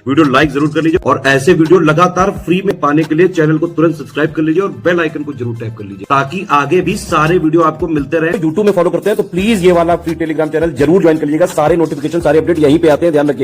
Video like जरूर कर लीजिए और ऐसे वीडियो लगातार फ्री में पाने के लिए चैनल को तुरंत सब्सक्राइब कर लीजिए और बेल आइकन को जरूर टैप कर लीजिए ताकि आगे भी सारे वीडियो आपको मिलते रहे। यूट्यूब में फॉलो करते हैं तो प्लीज ये वाला फ्री टेलीग्राम चैनल जरूर ज्वाइन कर लीजिएगा। सारे नोटिफिकेशन सारे अपडेट यहीं पे आते हैं, ध्यान रखिए।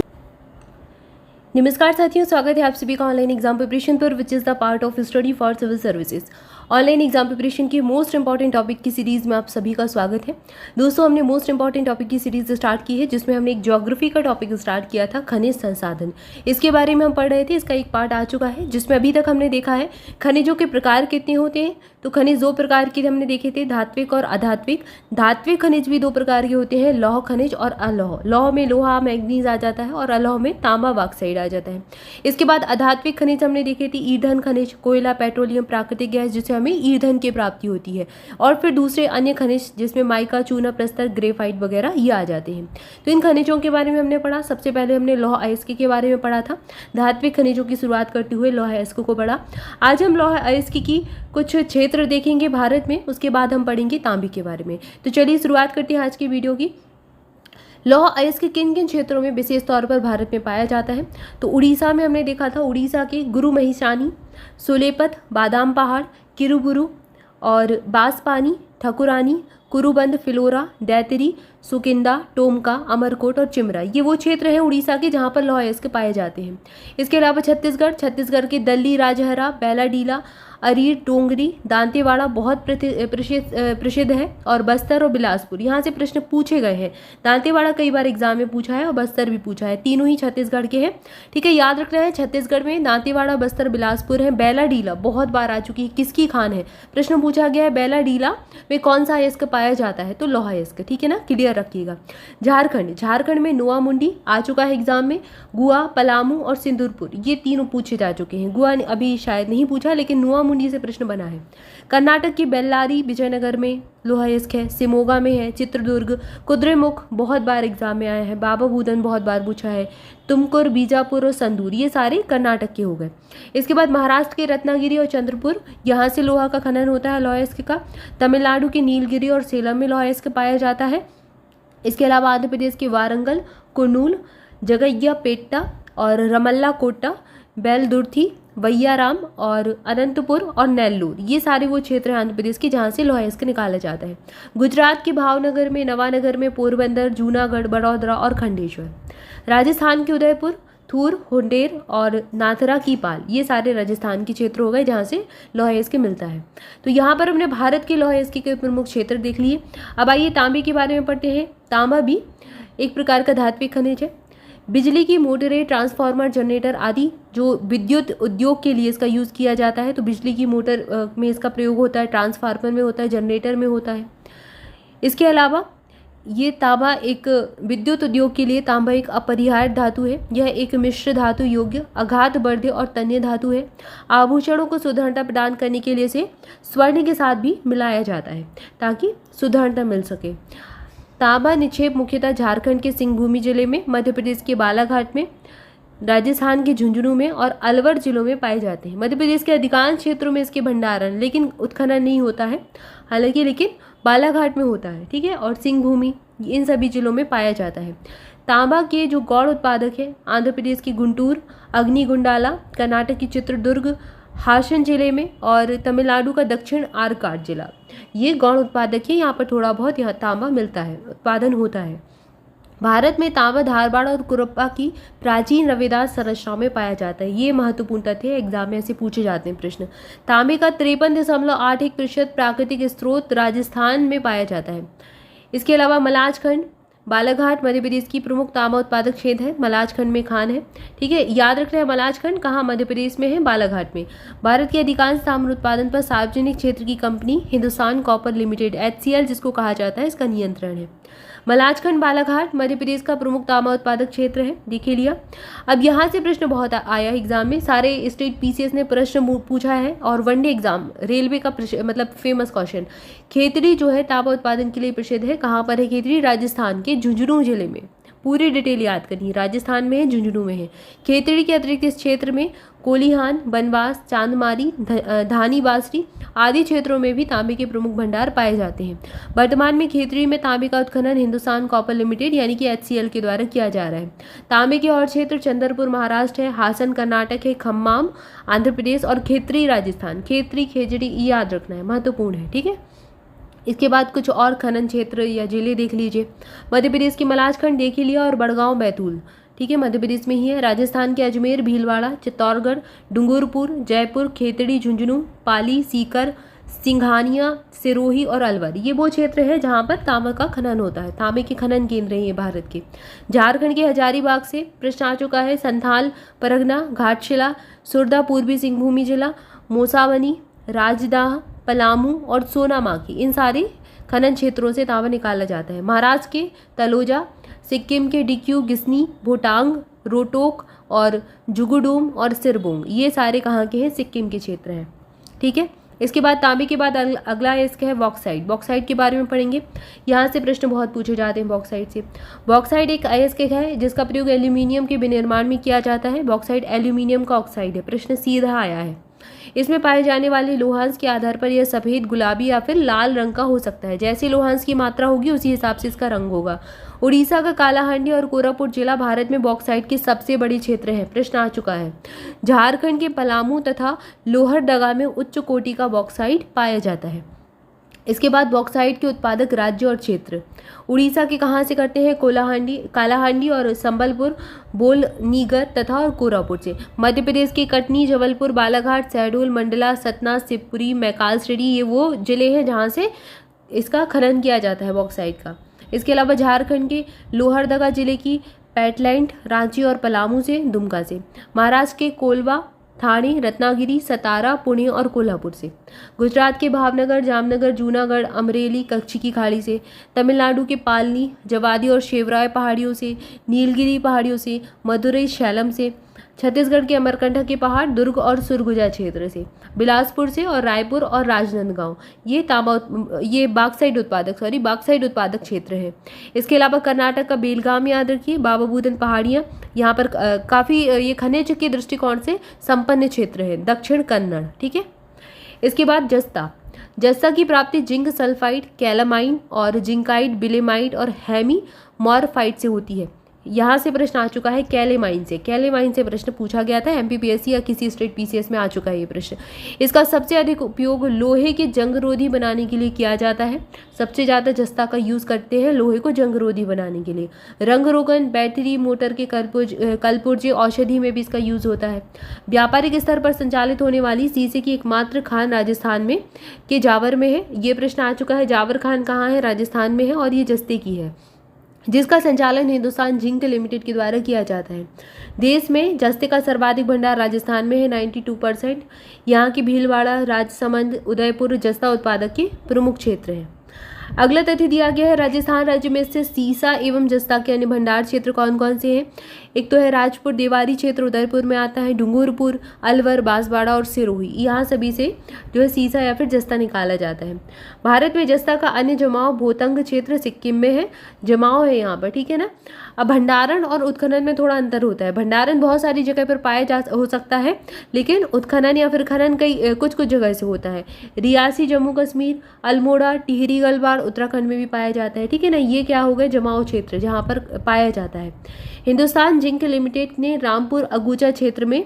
नमस्कार साथियों, स्वागत है आप सभी का ऑनलाइन एग्जाम प्रिपरेशन पर, which is the part of study for civil services. Online exam preparation की मोस्ट इंपॉर्टेंट टॉपिक की सीरीज़ में आप सभी का स्वागत है। दोस्तों, हमने मोस्ट इंपॉर्टेंट टॉपिक की सीरीज़ स्टार्ट की है जिसमें हमने एक ज्योग्राफी का टॉपिक स्टार्ट किया था, खनिज संसाधन। इसके बारे में हम पढ़ रहे थे। इसका एक पार्ट आ चुका है जिसमें अभी तक हमने देखा है खनिजों के प्रकार कितने होते हैं। तो खनिज दो प्रकार के हमने देखे थे, धात्विक और अधात्विक। धात्विक खनिज भी दो प्रकार के होते हैं, लौह खनिज और अलौह। लौह में लोहा मैग्नीज आ जाता है और अलौह में तांबा बॉक्साइड आ जाता है। इसके बाद अधात्विक खनिज हमने देखे थे, ईंधन खनिज, कोयला, पेट्रोलियम, प्राकृतिक गैस, जिससे हमें ईंधन की प्राप्ति होती है। और फिर दूसरे अन्य खनिज जिसमें माइका, चूना, प्रस्तर, ग्रेफाइट वगैरह ये आ जाते हैं। तो इन खनिजों के बारे में हमने पढ़ा। सबसे पहले हमने लौह अयस्क के बारे में पढ़ा था। धात्विक खनिजों की शुरुआत करते हुए लौह अयस्क को पढ़ा। आज हम लौह अयस्क की कुछ क्षेत्र देखेंगे भारत में, उसके बाद हम पढ़ेंगे तांबे के बारे में। तो चलिए शुरुआत करते हैं आज की वीडियो की। लौह अयस्क किन किन क्षेत्रों में विशेष तौर पर भारत में पाया जाता है? तो उड़ीसा में हमने देखा था, उड़ीसा के गुरु महिषानी, सोलेपत, बादाम पहाड़, किरुबुरु और बांसपानी, ठकुरानी, कुरुबंद, फिलोरा, दैतरी, सुकिंदा, टोमका, अमरकोट और चिमरा, ये वो क्षेत्र हैं उड़ीसा के जहाँ पर लौह अयस्क पाए जाते हैं। इसके अलावा छत्तीसगढ़ के दल्ली, राजहरा, बैलाडीला, अरीर, डोंगरी, दांतेवाड़ा बहुत प्रसिद्ध है, और बस्तर और बिलासपुर, यहाँ से प्रश्न पूछे गए हैं। दांतेवाड़ा कई बार एग्जाम में पूछा है और बस्तर भी पूछा है, तीनों ही छत्तीसगढ़ के हैं। ठीक है, याद रखना है, छत्तीसगढ़ में दांतेवाड़ा, बस्तर, बिलासपुर है। बैलाडीला बहुत बार आ चुकी है, किसकी खान है, प्रश्न पूछा गया है बैलाडीला में कौन सा अयस्क पाया जाता है, तो लौह अयस्क। ठीक है ना, क्लियर रखिएगा। झारखंड में नोआ मुंडी आ चुका है एग्जाम में। गुआ, पलामू और सिंदूरपुर, ये तीनों पूछे जा चुके हैं। गुआ अभी शायद नहीं पूछा, लेकिन नोआ मुंडी से प्रश्न बना है। कर्नाटक की बेल्लारी, विजयनगर में लोह अयस्क है। सिमोगा में है। चित्रदुर्ग, कुद्रेमुख बहुत बार एग्जाम में आया है। बाबा बूदन बहुत बार पूछा है। तुमकुर, बीजापुर और संदूर, ये सारे कर्नाटक के हो गए। इसके बाद महाराष्ट्र के रत्नागिरी और चंद्रपुर, यहाँ से लोहा का खनन होता है लौह अयस्क का। तमिलनाडु के नीलगिरी और सेलम में लौह अयस्क पाया जाता है। इसके अलावा आंध्र प्रदेश के वारंगल, कुर्नूल, जगय्यापेट्टा और रमल्ला कोट्टा, बेलदुर्थी, वैयाराम और अनंतपुर और नेल्लूर, ये सारे वो क्षेत्र हैं आंध्र प्रदेश के जहाँ से लौह अयस्क निकाला जाता है। गुजरात के भावनगर में, नवानगर में, पोरबंदर, जूनागढ़, बड़ौदरा और खंडेश्वर। राजस्थान के उदयपुर, थूर, हुंडेर और नाथरा की पाल, ये सारे राजस्थान के क्षेत्र हो गए जहाँ से लौह अयस्क मिलता है। तो यहाँ पर हमने भारत के लौह अयस्क के प्रमुख क्षेत्र देख लिए। अब आइए तांबे के बारे में पढ़ते हैं। तांबा भी एक प्रकार का धात्विक खनिज है। बिजली की मोटरें, ट्रांसफार्मर, जनरेटर आदि जो विद्युत उद्योग के लिए इसका यूज़ किया जाता है, तो बिजली की मोटर में इसका प्रयोग होता है, ट्रांसफार्मर में होता है, जनरेटर में होता है। इसके अलावा ये तांबा एक विद्युत उद्योग के लिए तांबा एक अपरिहार्य धातु है। यह एक मिश्र धातु योग्य, अघात वर्ध्य और तन्य धातु है। आभूषणों को सुदृढ़ता प्रदान करने के लिए इसे स्वर्ण के साथ भी मिलाया जाता है ताकि सुदृढ़ता मिल सके। तांबा निक्षेप मुख्यतः झारखंड के सिंहभूमि जिले में, मध्य प्रदेश के बालाघाट में, राजस्थान के झुंझुनू में और अलवर जिलों में पाए जाते हैं। मध्य प्रदेश के अधिकांश क्षेत्रों में इसके भंडारण लेकिन उत्खनन नहीं होता है, हालांकि लेकिन बालाघाट में होता है। ठीक है, और सिंहभूमि, इन सभी जिलों में पाया जाता है। तांबा के जो गौण उत्पादक है, आंध्र प्रदेश की गुंटूर, अग्निगुंडाला, कर्नाटक की चित्रदुर्ग, हासन जिले में और तमिलनाडु का दक्षिण आरकाड जिला, ये गौण उत्पादक है। यहाँ पर थोड़ा बहुत यहाँ तांबा मिलता है, उत्पादन होता है। भारत में तांबा धारवाड़ और कुरप्पा की प्राचीन रवेदार संरचनाओं में पाया जाता है। ये महत्वपूर्ण तथ्य है, एग्जाम में ऐसे पूछे जाते हैं प्रश्न। तांबे का 53.81% प्राकृतिक स्रोत राजस्थान में पाया जाता है। इसके अलावा मलाजखंड, बालाघाट मध्य प्रदेश की प्रमुख तांबा उत्पादक क्षेत्र है। मलाजखंड में खान है। ठीक है, याद रखना है मलाजखंड कहाँ, मध्य प्रदेश में है, बालाघाट में। भारत के अधिकांश ताम्र उत्पादन पर सार्वजनिक क्षेत्र की company Hindustan copper limited, HCL जिसको कहा जाता है, इसका नियंत्रण है। मलाजखंड, बालाघाट मध्य प्रदेश का प्रमुख तांबा उत्पादक क्षेत्र है, देख लिया। अब यहाँ से प्रश्न बहुत आया एग्जाम में, सारे स्टेट PCS ने प्रश्न पूछा है और वनडे एग्जाम रेलवे का मतलब फेमस क्वेश्चन। खेतड़ी जो है तांबा उत्पादन के लिए प्रसिद्ध है। कहाँ पर है खेतड़ी? राजस्थान के झुंझुनू जिले में। पूरी डिटेल याद करनी है। राजस्थान में है, झुंझुनू में है। खेतड़ी के अतिरिक्त इस क्षेत्र में कोलिहान, बनवास, चांदमारी, धानी बासरी आदि क्षेत्रों में भी तांबे के प्रमुख भंडार पाए जाते हैं। वर्तमान में खेतड़ी में तांबे का उत्खनन हिंदुस्तान कॉपर लिमिटेड यानी कि HCL के द्वारा किया जा रहा है। तांबे के और क्षेत्र चंद्रपुर महाराष्ट्र है, हासन कर्नाटक है, खम्माम आंध्र प्रदेश और खेतड़ी राजस्थान। खेतड़ी खेजड़ी याद रखना है, महत्वपूर्ण है, ठीक है। इसके बाद कुछ और खनन क्षेत्र या जिले देख लीजिए। मध्य प्रदेश की मलाजखंड देख ही लिया और बड़गांव बैतूल, ठीक है, मध्य प्रदेश में ही है। राजस्थान के अजमेर, भीलवाड़ा, चित्तौड़गढ़, डूंगरपुर, जयपुर, खेतड़ी, झुंझुनू, पाली, सीकर, सिंघानिया, सिरोही और अलवर, ये वो क्षेत्र है जहाँ पर तांबे का खनन होता है। तांबे के खनन केंद्र हैं ये भारत के। झारखंड के हजारीबाग से प्रश्न आ चुका है। संथाल परगना, घाटशिला, सुरदा पूर्वी सिंहभूमि जिला, मोसावनी, राजदाह, पलामू और सोनामाखी, इन सारे खनन क्षेत्रों से तांबा निकाला जाता है। महाराष्ट्र के तलोजा, सिक्किम के डिक्यू, गिस्नी, भोटांग, रोटोक और जुगुडोम और सिरबोंग, ये सारे कहाँ के हैं? सिक्किम के क्षेत्र हैं, ठीक है। इसके बाद तांबे के बाद अगला इसका है बॉक्साइट। बॉक्साइट के बारे में पढ़ेंगे। यहाँ से प्रश्न बहुत पूछे जाते हैं बॉक्साइट से। बॉक्साइट एक अयस्क है जिसका प्रयोग एल्यूमिनियम के विनिर्माण में किया जाता है। बॉक्साइट एल्यूमिनियम का ऑक्साइड है। प्रश्न सीधा आया है। इसमें पाए जाने वाले लोहांश के आधार पर यह सफ़ेद, गुलाबी या फिर लाल रंग का हो सकता है। जैसे लोहांश की मात्रा होगी उसी हिसाब से इसका रंग होगा। उड़ीसा का कालाहांडी और कोरापुट जिला भारत में बॉक्साइट के सबसे बड़े क्षेत्र हैं। प्रश्न आ चुका है। झारखंड के पलामू तथा लोहरदगा में उच्च कोटि का बॉक्साइट पाया जाता है। इसके बाद बॉक्साइट के उत्पादक राज्य और क्षेत्र। उड़ीसा के कहाँ से करते हैं? कालाहांडी और संबलपुर, बोलनीगर तथा और कोरापुट से। मध्य प्रदेश के कटनी, जबलपुर, बालाघाट, शहडोल, मंडला, सतना, शिवपुरी, मैकालश्री, ये वो जिले हैं जहाँ से इसका खनन किया जाता है बॉक्साइट का। इसके अलावा झारखंड के लोहरदगा जिले की पेटलैंड, रांची और पलामू से, दुमका से। महाराष्ट्र के कोलवा, ठाणे, रत्नागिरी, सतारा, पुणे और कोल्हापुर से। गुजरात के भावनगर, जामनगर, जूनागढ़, अमरेली, कच्छ की खाड़ी से। तमिलनाडु के पालनी, जवादी और शेवराय पहाड़ियों से। नीलगिरी पहाड़ियों से। मदुरई, सैलम से। छत्तीसगढ़ के अमरकंटक के पहाड़, दुर्ग और सुरगुजा क्षेत्र से। बिलासपुर से और रायपुर और राजनांदगांव, ये बॉक्साइट उत्पादक क्षेत्र है। इसके अलावा कर्नाटक का बेलगाम याद रखिए, बाबा बुदन पहाड़ियाँ, यहाँ पर काफ़ी ये खनिज के दृष्टिकोण से संपन्न क्षेत्र है। दक्षिण कन्नड़, ठीक है। इसके बाद जस्ता की प्राप्ति जिंक सल्फाइड, कैलामाइन और जिंकाइड, बिलेमाइड और हैमी मॉर्फाइड से होती है। यहाँ से प्रश्न आ चुका है कैलेमाइन से प्रश्न पूछा गया था। MPPSC या किसी स्टेट PCS में आ चुका है ये प्रश्न। इसका सबसे अधिक उपयोग लोहे के जंगरोधी बनाने के लिए किया जाता है। सबसे ज़्यादा जस्ता का यूज़ करते हैं लोहे को जंगरोधी बनाने के लिए। रंग रोगन, बैटरी, मोटर के कलपुर्जे, औषधि में भी इसका यूज़ होता है। व्यापारिक स्तर पर संचालित होने वाली शीशे की एकमात्र खान राजस्थान में के जावर में है। ये प्रश्न आ चुका है। जावर खान कहाँ है? राजस्थान में है और ये जस्ते की है, जिसका संचालन हिंदुस्तान जिंक लिमिटेड के द्वारा किया जाता है। देश में जस्ते का सर्वाधिक भंडार राजस्थान में है, 92%। यहाँ की भीलवाड़ा, राजसमंद, उदयपुर जस्ता उत्पादक के प्रमुख क्षेत्र हैं। अगला तथ्य दिया गया है, राजस्थान राज्य में स्थित सीसा एवं जस्ता के अन्य भंडार क्षेत्र कौन कौन से हैं? एक तो है राजपुर देवारी क्षेत्र, उदयपुर में आता है। डूंगरपुर, अलवर, बांसवाड़ा और सिरोही, यहाँ सभी से जो है सीसा या फिर जस्ता निकाला जाता है। भारत में जस्ता का अन्य जमाव भोतंग क्षेत्र सिक्किम में है, जमाव है यहाँ पर, ठीक है ना। अब भंडारण और उत्खनन में थोड़ा अंतर होता है। भंडारण बहुत सारी जगह पर हो सकता है, लेकिन उत्खनन या फिर खनन कुछ जगह से होता है। रियासी, जम्मू कश्मीर, अल्मोड़ा, टिहरी गलवार उत्तराखंड में भी पाया जाता है, ठीक है ना। ये क्या हो गए? जमाव क्षेत्र जहाँ पर पाया जाता है। हिंदुस्तान जिंक लिमिटेड ने रामपुर अगुचा क्षेत्र में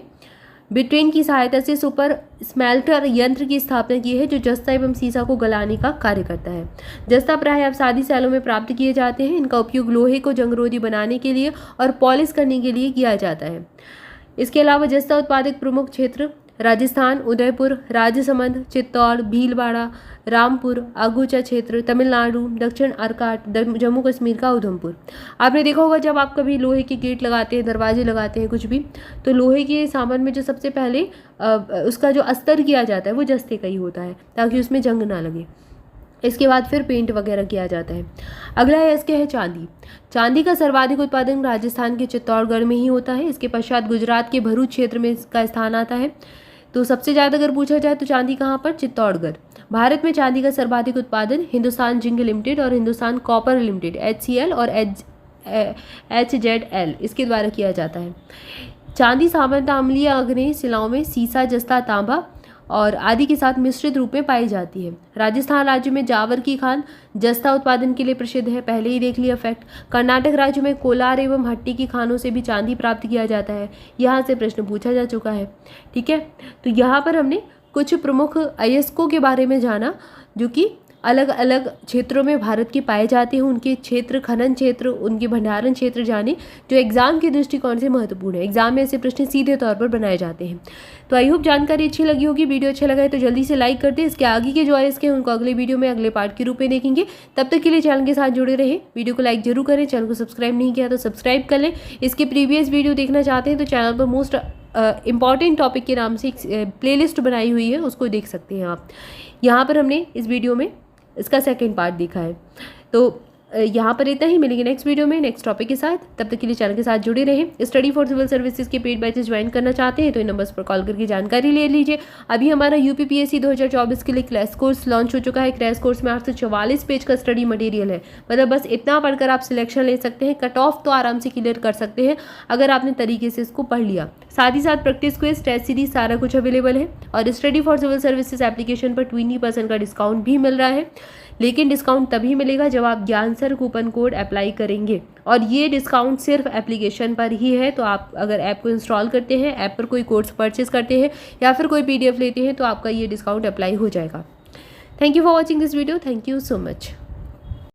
ब्रिटेन की सहायता से सुपर स्मेल्टर यंत्र की स्थापना की है, जो जस्ता एवं सीसा को गलाने का कार्य करता है। जस्ता प्रायः अवसादी सेलों में प्राप्त किए जाते हैं। इनका उपयोग लोहे को जंगरोधी बनाने के लिए और पॉलिश करने के लिए किया जाता है। इसके अलावा जस्ता उत्पादक प्रमुख क्षेत्र राजस्थान, उदयपुर, राजसमंद, चित्तौड़, भीलवाड़ा, रामपुर, अगुचा क्षेत्र, तमिलनाडु, दक्षिण अर्काट, जम्मू कश्मीर का उधमपुर। आपने देखा होगा जब आप कभी लोहे के गेट लगाते हैं, दरवाजे लगाते हैं, कुछ भी, तो लोहे के सामान में जो सबसे पहले उसका जो अस्तर किया जाता है वो जस्ते का ही होता है, ताकि उसमें जंग ना लगे। इसके बाद फिर पेंट वगैरह किया जाता है। अगला है इसके है चांदी का सर्वाधिक उत्पादन राजस्थान के चित्तौड़गढ़ में ही होता है। इसके पश्चात गुजरात के भरूच क्षेत्र में इसका स्थान आता है। तो सबसे ज़्यादा अगर पूछा जाए तो चांदी कहाँ पर? चित्तौड़गढ़। भारत में चांदी का सर्वाधिक उत्पादन हिंदुस्तान जिंक लिमिटेड और हिंदुस्तान कॉपर लिमिटेड HCL और HZL इसके द्वारा किया जाता है। चांदी सामान्यतः अम्लीय अग्नेय शिलाओं में सीसा, जस्ता, तांबा और आदि के साथ मिश्रित रूप में पाई जाती है। राजस्थान राज्य में जावर की खान जस्ता उत्पादन के लिए प्रसिद्ध है, पहले ही देख लिया फैक्ट। कर्नाटक राज्य में कोलार एवं हट्टी की खानों से भी चांदी प्राप्त किया जाता है, यहाँ से प्रश्न पूछा जा चुका है। ठीक है, तो यहाँ पर हमने कुछ प्रमुख अयस्कों के बारे में जाना जो कि अलग अलग क्षेत्रों में भारत के पाए जाते हैं, उनके क्षेत्र, खनन क्षेत्र, उनके भंडारण क्षेत्र जाने, जो एग्जाम के दृष्टिकोण से महत्वपूर्ण है। एग्जाम में ऐसे प्रश्न सीधे तौर पर बनाए जाते हैं। तो आई होप जानकारी अच्छी लगी होगी। वीडियो अच्छा लगा है तो जल्दी से लाइक कर दें। इसके आगे के जो अयस्क हैं उनको अगले वीडियो में अगले पार्ट के रूप में देखेंगे। तब तक के लिए चैनल के साथ जुड़े रहे। वीडियो को लाइक जरूर करें, चैनल को सब्सक्राइब नहीं किया तो सब्सक्राइब कर लें। इसके प्रीवियस वीडियो देखना चाहते हैं तो चैनल पर मोस्ट इम्पॉर्टेंट टॉपिक के नाम से एक प्लेलिस्ट बनाई हुई है, उसको देख सकते हैं आप। यहाँ पर हमने इस वीडियो में इसका सेकंड पार्ट देखा है। तो यहाँ पर इतना ही, मिलेंगे नेक्स्ट वीडियो में नेक्स्ट टॉपिक के साथ। तब तक के लिए चैनल के साथ जुड़े रहें। स्टडी फॉर सिविल सर्विसेज के पेड बैचेस ज्वाइन करना चाहते हैं तो इन नंबर्स पर कॉल करके जानकारी ले लीजिए। अभी हमारा UPPSC 2024 के लिए क्रैश कोर्स लॉन्च हो चुका है। क्रैश कोर्स में 844 पेज का स्टडी मटेरियल है, मतलब बस इतना पढ़कर आप सिलेक्शन ले सकते हैं। कट ऑफ तो आराम से क्लियर कर सकते हैं अगर आपने तरीके से इसको पढ़ लिया। साथ ही साथ प्रैक्टिस क्विज, टेस्ट सीरीज सारा कुछ अवेलेबल है। और study for civil services application पर 20% का डिस्काउंट भी मिल रहा है, लेकिन डिस्काउंट तभी मिलेगा जब आप ज्ञान सर कूपन कोड अप्लाई करेंगे। और ये डिस्काउंट सिर्फ एप्लीकेशन पर ही है। तो आप अगर ऐप को इंस्टॉल करते हैं, ऐप पर कोई कोर्स परचेज करते हैं या फिर कोई PDF लेते हैं तो आपका ये डिस्काउंट अप्लाई हो जाएगा। Thank you for watching this video. Thank you so much.